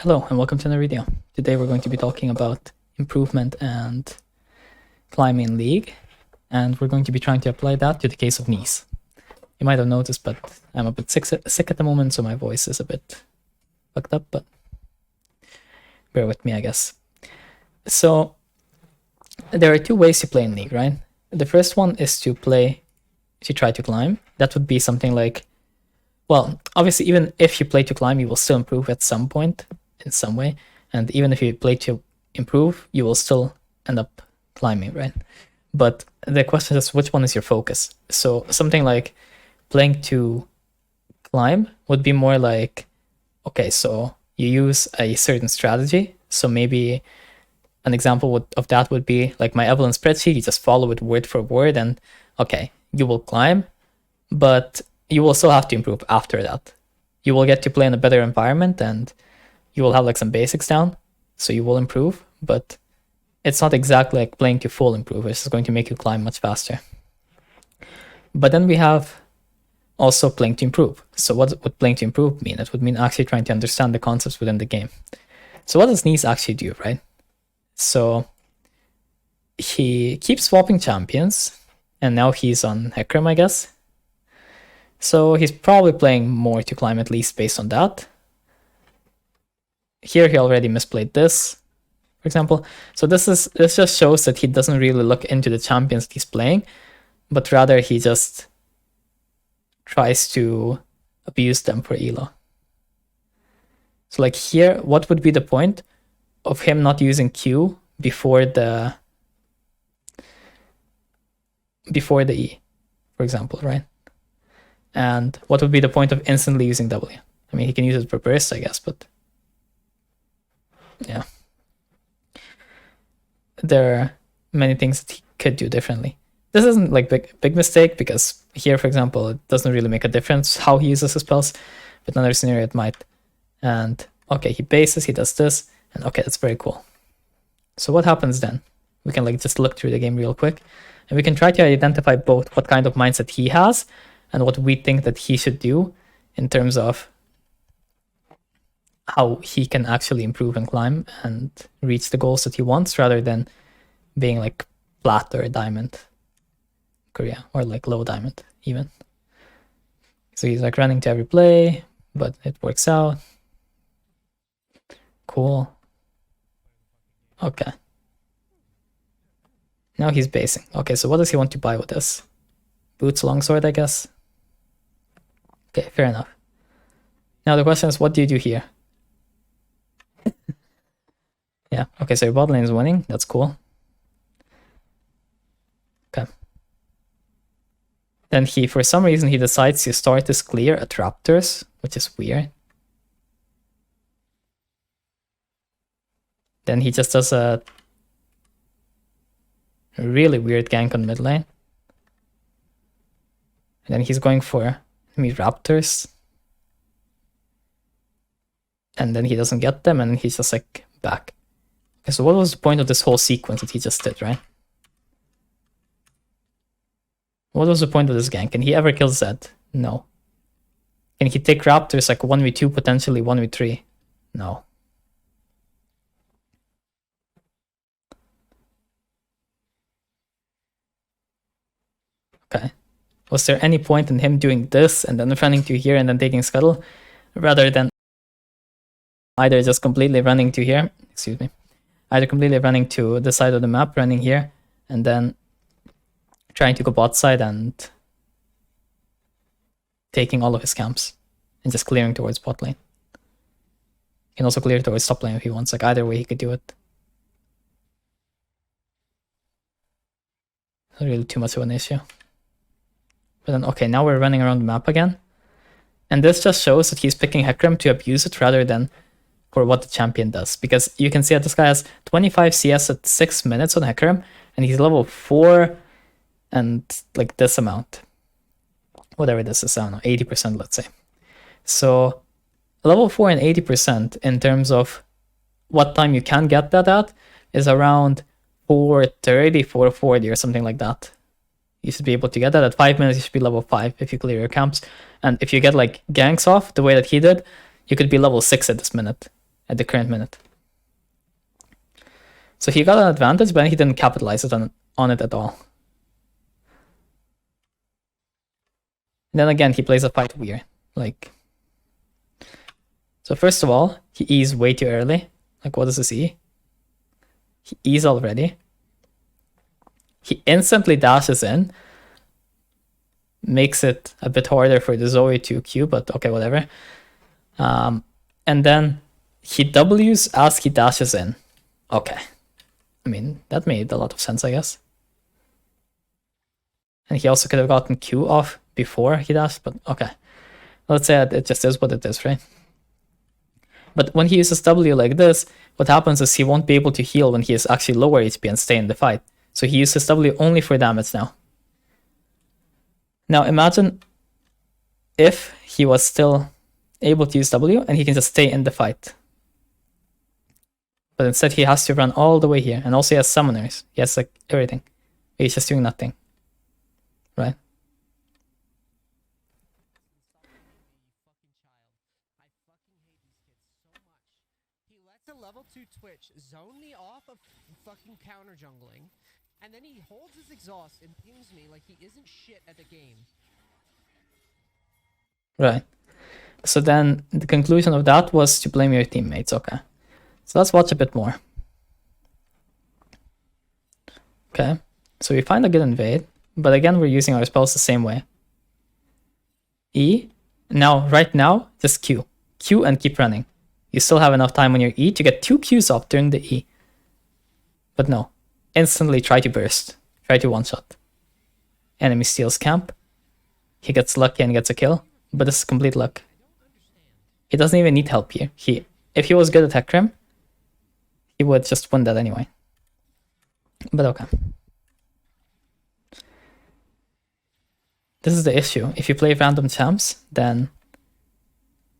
Hello and welcome to another video. Today we're going to be talking about improvement and climbing League, and we're going to be trying to apply that to the case of Neace. You might have noticed, but I'm a bit sick at the moment, so my voice is a bit fucked up, but bear with me, I guess. So there are two ways to play in League, right? The first one is to try to climb. That would be something like, well, obviously, even if you play to climb, you will still improve at some point in some way. And even if you play to improve, you will still end up climbing, right? But the question is, which one is your focus? So something like playing to climb would be more like, okay, so you use a certain strategy. So maybe an example of that would be like my Evelyn spreadsheet. You just follow it word for word and okay, you will climb, but you will still have to improve after that. You will get to play in a better environment and you will have like some basics down, so you will improve, but it's not exactly like playing to full improve. It's going to make you climb much faster. But then we have also playing to improve. So what would playing to improve mean? It would mean actually trying to understand the concepts within the game. So what does Neace actually do, right? So he keeps swapping champions, and now he's on Hecarim, I guess. So he's probably playing more to climb, at least based on that. Here he already misplayed this, for example. So this just shows that he doesn't really look into the champions that he's playing, but rather he just tries to abuse them for elo. So like here, what would be the point of him not using Q before the E, for example, right? And what would be the point of instantly using W? I mean, he can use it for burst, I guess, but yeah. There are many things that he could do differently. This isn't like big mistake, because here, for example, it doesn't really make a difference how he uses his spells, but in another scenario it might. And okay, he bases, he does this, and okay, that's very cool. So what happens then? We can like just look through the game real quick, and we can try to identify both what kind of mindset he has and what we think that he should do in terms of how he can actually improve and climb and reach the goals that he wants, rather than being like flat or diamond Korea, or like low diamond even. So he's like running to every play, but it works out. Cool. Okay. Now he's basing. Okay, so what does he want to buy with this? Boots longsword, I guess. Okay, fair enough. Now the question is, what do you do here? Yeah, okay, so your bot lane is winning. That's cool. Okay. Then for some reason, he decides to start this clear at Raptors, which is weird. Then he just does a really weird gank on mid lane. And then he's going for Raptors. And then he doesn't get them, and he's just like back. Okay, so what was the point of this whole sequence that he just did, right? What was the point of this gank? Can he ever kill Zed? No. Can he take Raptors like 1v2, potentially 1v3? No. Okay. Was there any point in him doing this and then running to here and then taking Scuttle, rather than either just completely running to here, excuse me, either completely running to the side of the map, running here, and then trying to go bot side and taking all of his camps and just clearing towards bot lane. He can also clear towards top lane if he wants. Like either way he could do it. Not really too much of an issue. But then, okay, now we're running around the map again. And this just shows that he's picking Hecarim to abuse it rather than for what the champion does. Because you can see that this guy has 25 CS at 6 minutes on Hecarim, and he's level 4 and like this amount. Whatever this is, I don't know, 80%, let's say. So level 4 and 80% in terms of what time you can get that at is around 430, 440 or something like that. You should be able to get that at 5 minutes. You should be level 5 if you clear your camps. And if you get like ganks off the way that he did, you could be level 6 at this minute. at the current minute. So he got an advantage, but he didn't capitalize it on it at all. And then again, he plays a fight weird. Like, so first of all, he E's way too early. Like, what does this E? He E's already. He instantly dashes in. Makes it a bit harder for the Zoe to Q, but okay, whatever. And then he W's as he dashes in. Okay. I mean, that made a lot of sense, I guess. And he also could have gotten Q off before he dashed, but okay. Let's say it just is what it is, right? But when he uses W like this, what happens is he won't be able to heal when he is actually lower HP and stay in the fight. So he uses W only for damage now. Now imagine if he was still able to use W and he can just stay in the fight. But instead he has to run all the way here, and also he has summoners. He has like everything. He's just doing nothing. Right? He lets a level 2 Twitch zone me off of fucking counter jungling, and then he holds his exhaust and pings me like he isn't shit at the game. Right. So then the conclusion of that was to blame your teammates. Okay. So let's watch a bit more. Okay. So we find a good invade, but again we're using our spells the same way. E. Now, right now, just Q. Q and keep running. You still have enough time on your E to get 2 Qs off during the E. But no. Instantly try to burst. Try to one-shot. Enemy steals camp. He gets lucky and gets a kill, but this is complete luck. He doesn't even need help here. If he was good at Hecarim, he would just win that anyway. But okay. This is the issue. If you play random champs, then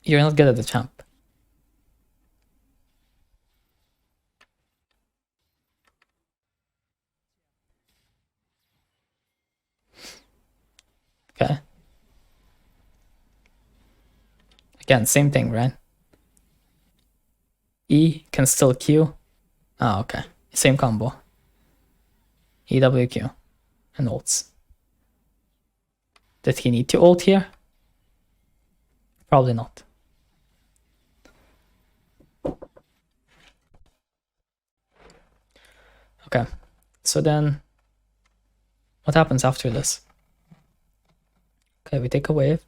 you're not good at the champ. Okay. Again, same thing, right? E can still Q. Ah, okay. Same combo. EWQ and ults. Did he need to ult here? Probably not. Okay, so then what happens after this? Okay, we take a wave.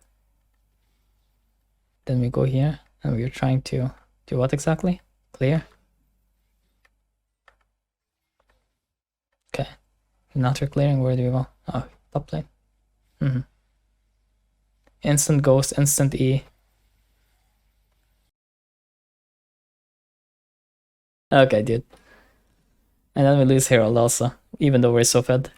Then we go here and we're trying to do what exactly? Clear. Okay, and after clearing, where do we go? Oh, top lane. Instant ghost, instant E. Okay, dude. And then we lose Herald also, even though we're so fed.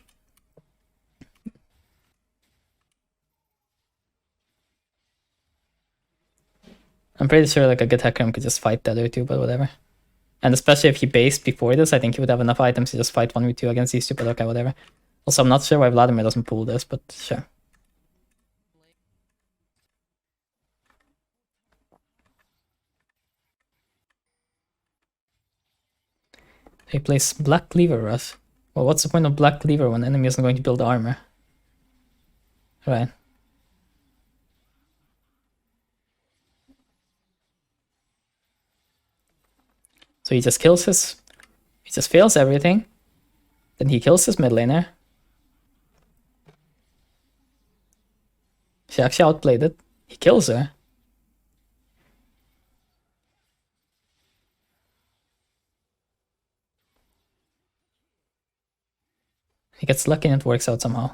I'm pretty sure like a good Hecarim could just fight the other two, but whatever. And especially if he based before this, I think he would have enough items to just fight 1v2 against these two, but okay, whatever. Also, I'm not sure why Vladimir doesn't pull this, but sure. He plays Black Cleaver Rush. Well, what's the point of Black Cleaver when enemy isn't going to build armor? Right. So he just kills his... He just fails everything. Then he kills his mid laner. She actually outplayed it. He kills her. He gets lucky and it works out somehow.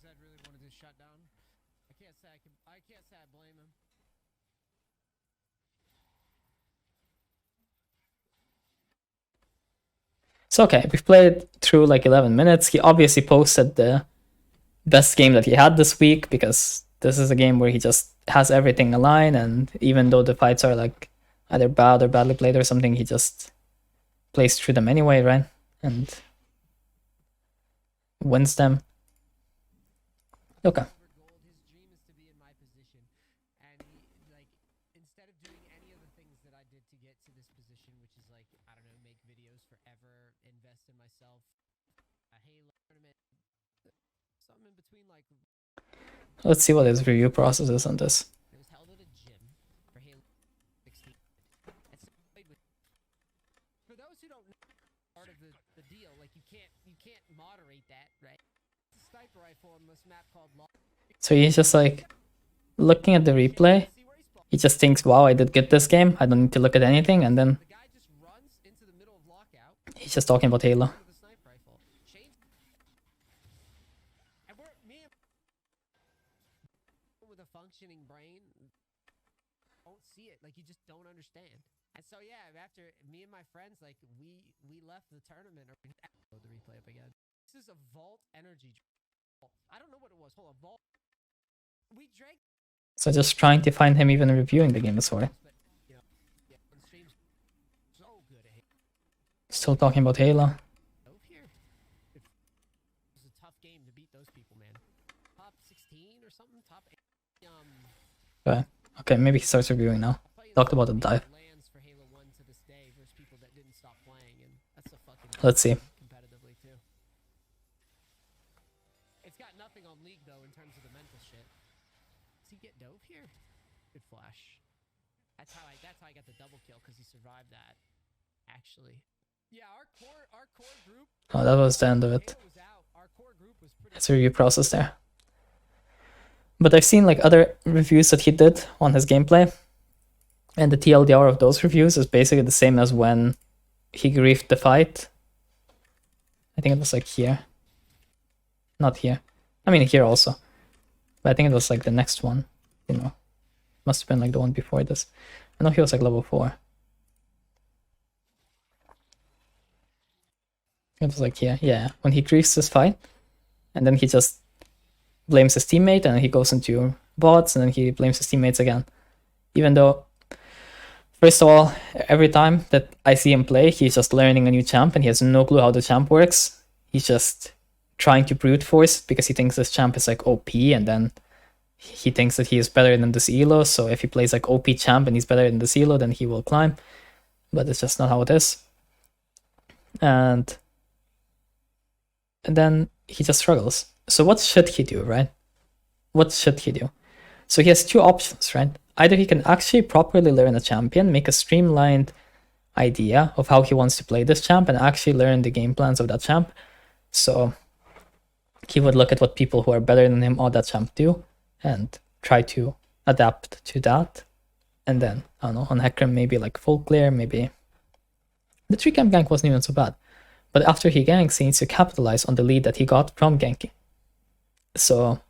Zed really wanted to shut down. I can't say I blame him. So okay, we've played through like 11 minutes. He obviously posted the best game that he had this week, because this is a game where he just has everything aligned, and even though the fights are like either bad or badly played or something, he just plays through them anyway, right? And wins them. Okay. His dream is to be in my position, and he, like, instead did to get to this position, which is like, I don't know, make videos forever, invest in myself. A Halo tournament, something in between, like. Let's see what his review process is on this. It was held at a gym for Halo 16. It's played with. For those who don't know, part of the deal, like you can't moderate that, right? It's a sniper rifle on this map called LoviCoaching. So he's just like looking at the replay. He just thinks, wow, I did good this game. I don't need to look at anything. And then The guy just runs into the middle of lockout. he's just talking about Halo. With a sniper rifle. And me with a functioning brain don't see it. Like you just don't understand. And so yeah, after me and my friends, like we left the tournament or load the replay up again. This is a Vault energy drink. I don't know what it was. Hold on, Vault. We drank. So just trying to find him even reviewing the game this way. You know, yeah, on streams, so good at Halo. Still talking about Halo. Here. It was a tough game to beat those people, man. Top 16 or something. Top 8. Okay, maybe he starts reviewing now. Talked about the dive. Lands for Halo 1 to this day versus people that didn't stop playing, and that's a fucking. Let's see. Competitively too. It's got nothing on League though in terms of the mental shit. Does he get dove here? Good flash. That's how I got the double kill because he survived that. Actually. Yeah, our core group. Oh, that was the end of it. Was out. Our core group was pretty. It's a review process there. But I've seen like other reviews that he did on his gameplay. And the TLDR of those reviews is basically the same as when he griefed the fight. I think it was like here. Not here. I mean here also. But I think it was like the next one. You know. Must have been like the one before this. I know he was like level 4. It was like here. Yeah. When he griefs this fight. And then he just blames his teammate and he goes into bots and then he blames his teammates again. Even though, first of all, every time that I see him play, he's just learning a new champ and he has no clue how the champ works. He's just trying to brute force because he thinks this champ is like OP and then he thinks that he is better than this elo. So if he plays like OP champ and he's better than this elo, then he will climb. But it's just not how it is. And then he just struggles. So what should he do, right? What should he do? So he has two options, right? Either he can actually properly learn a champion, make a streamlined idea of how he wants to play this champ, and actually learn the game plans of that champ. So he would look at what people who are better than him on that champ do, and try to adapt to that. And then, I don't know, on Hecarim, maybe like full clear, maybe... The 3-camp gank wasn't even so bad. But after he ganks, he needs to capitalize on the lead that he got from ganking. So...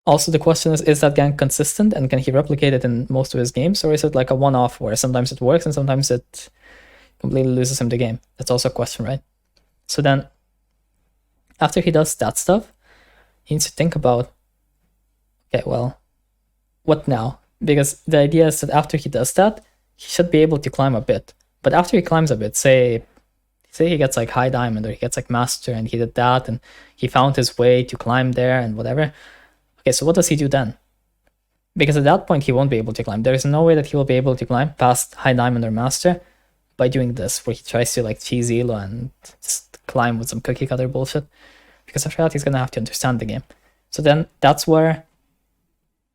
Also, the question is that gank consistent and can he replicate it in most of his games, or is it like a one-off where sometimes it works and sometimes it completely loses him the game? That's also a question, right? So then, after he does that stuff, he needs to think about, okay, well, what now? Because the idea is that after he does that, he should be able to climb a bit. But after he climbs a bit, say he gets like high diamond or he gets like master and he did that and he found his way to climb there and whatever. Okay, so what does he do then? Because at that point, he won't be able to climb. There is no way that he will be able to climb past high diamond or master by doing this, where he tries to like cheese elo and just climb with some cookie cutter bullshit. Because after that, he's going to have to understand the game. So then that's where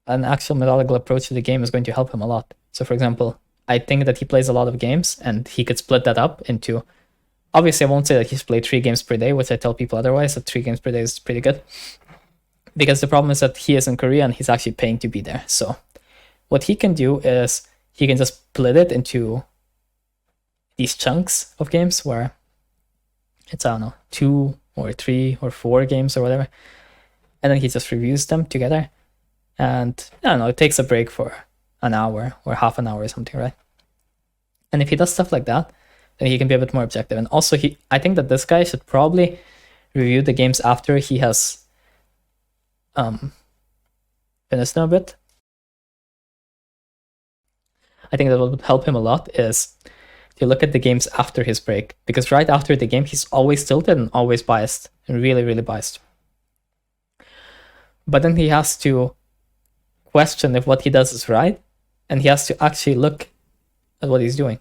an actual methodical approach to the game is going to help him a lot. So for example, I think that he plays a lot of games and he could split that up into... Obviously, I won't say that he's played 3 games per day, which I tell people otherwise, that 3 games per day is pretty good. Because the problem is that he is in Korea and he's actually paying to be there. So what he can do is he can just split it into these chunks of games where it's, I don't know, 2 or 3 or 4 games or whatever. And then he just reviews them together. And I don't know, it takes a break for an hour or half an hour or something, right? And if he does stuff like that, then he can be a bit more objective. And also, I think that this guy should probably review the games after he has finished them a bit. I think that what would help him a lot is to look at the games after his break, because right after the game he's always tilted and always biased, and really, really biased. But then he has to question if what he does is right, and he has to actually look at what he's doing.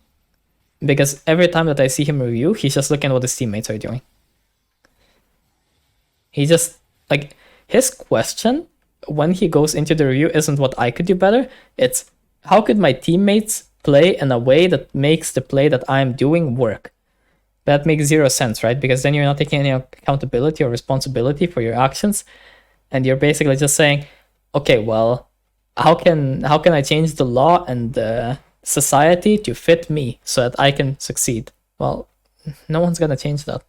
Because every time that I see him review, he's just looking at what his teammates are doing. He just, like, his question when he goes into the review isn't what I could do better. It's how could my teammates play in a way that makes the play that I'm doing work? That makes zero sense, right? Because then you're not taking any accountability or responsibility for your actions. And you're basically just saying, okay, well, how can I change the law and the society to fit me so that I can succeed? Well, no one's gonna change that.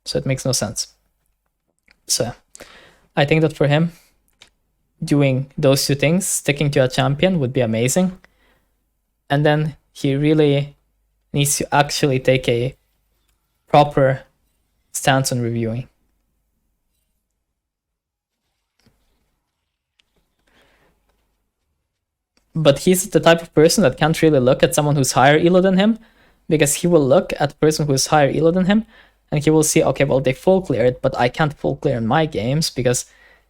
So it makes no sense. So I think that for him, doing those two things, sticking to a champion would be amazing. And then he really needs to actually take a proper stance on reviewing. But he's the type of person that can't really look at someone who's higher elo than him, because he will look at the person who's higher elo than him, and he will see, okay, well, they full cleared, but I can't full clear in my games because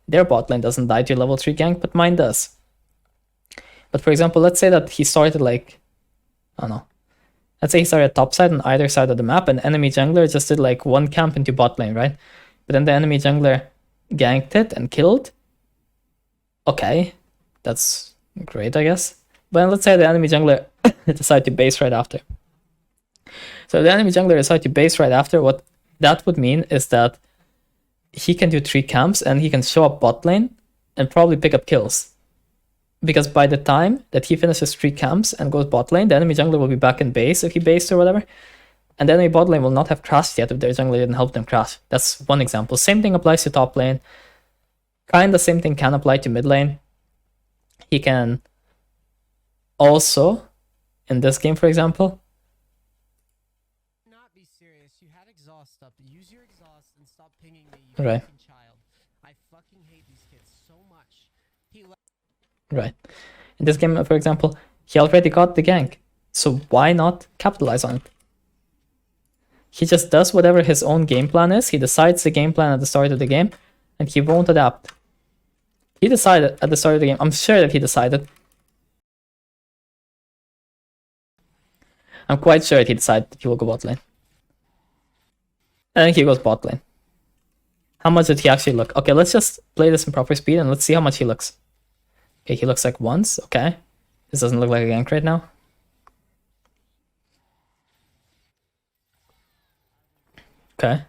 their bot lane doesn't die to level 3 gank, but mine does. But for example, let's say that he started like, I don't know, let's say he started top side on either side of the map, and enemy jungler just did like one camp into bot lane, right? But then the enemy jungler ganked it and killed. Okay, that's great, I guess. But let's say the enemy jungler decided to base right after. So if the enemy jungler decided to base right after, what that would mean is that he can do 3 camps and he can show up bot lane and probably pick up kills. Because by the time that he finishes 3 camps and goes bot lane, the enemy jungler will be back in base if he based or whatever. And the enemy bot lane will not have crashed yet if their jungler didn't help them crash. That's one example. Same thing applies to top lane. Kinda same thing can apply to mid lane. He can also, in this game for example, Not be serious. You had exhaust up. Use your exhaust and stop pinging me, you right. fucking child. I fucking hate these kids so much. Right. In this game, for example, he already got the gank. So why not capitalize on it? He just does whatever his own game plan is. He decides the game plan at the start of the game, and he won't adapt. He decided at the start of the game. I'm sure that he decided. I'm quite sure that he decided that he will go bot lane. I think he goes bot lane. How much did he actually look? Okay, let's just play this in proper speed and let's see how much he looks. Okay, he looks like once. Okay. This doesn't look like a gank right now. Okay.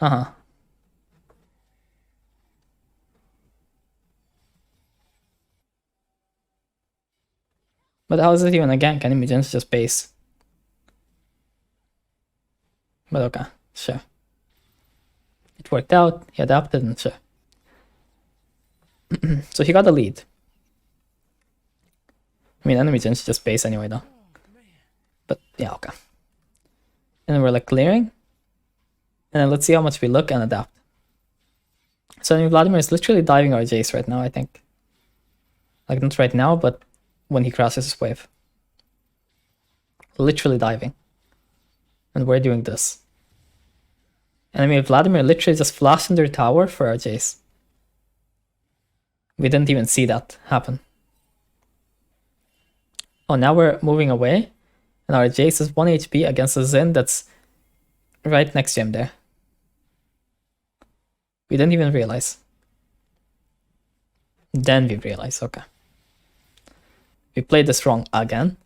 Uh-huh. But how is it even a gank? Enemy gens just base. But okay, sure. It worked out, he adapted, and sure. So he got the lead. I mean, enemy gens just base anyway, though. But yeah, okay. And then we're like clearing. And then let's see how much we look and adapt. So I mean, Vladimir is literally diving our Jace right now, I think. Like, not right now, but when he crosses his wave. Literally diving. And we're doing this. And I mean, Vladimir literally just flashed in their tower for our Jace. We didn't even see that happen. Oh, now we're moving away. And our Jace is 1 HP against a Xin that's right next to him there. We didn't even realize. Then we realized, okay. We played this wrong again.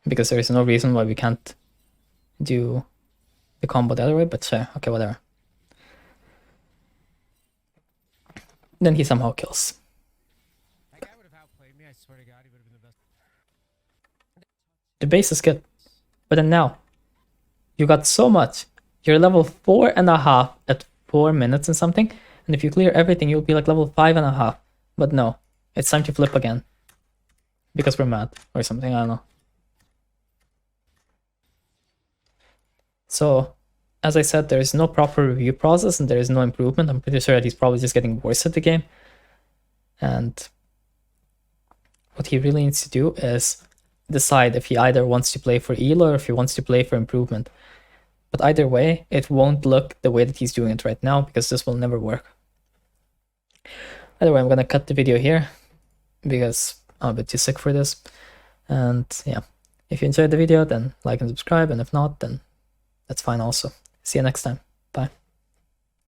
Because there is no reason why we can't do the combo the other way, but sure, okay, whatever. Then he somehow kills. That guy would have outplayed me. I swear to God, he would have been the best. The base is good. But then now, you got so much. You're level 4.5 at 4 minutes and something. And if you clear everything, you'll be like level 5.5. But no, it's time to flip again. Because we're mad or something, I don't know. So, as I said, there is no proper review process and there is no improvement. I'm pretty sure that he's probably just getting worse at the game. And what he really needs to do is decide if he either wants to play for Elo or if he wants to play for improvement. But either way, it won't look the way that he's doing it right now, because this will never work. Either way, I'm gonna cut the video here because I'm a bit too sick for this. And yeah, if you enjoyed the video, then like and subscribe, and if not, then that's fine also. See you next time. Bye.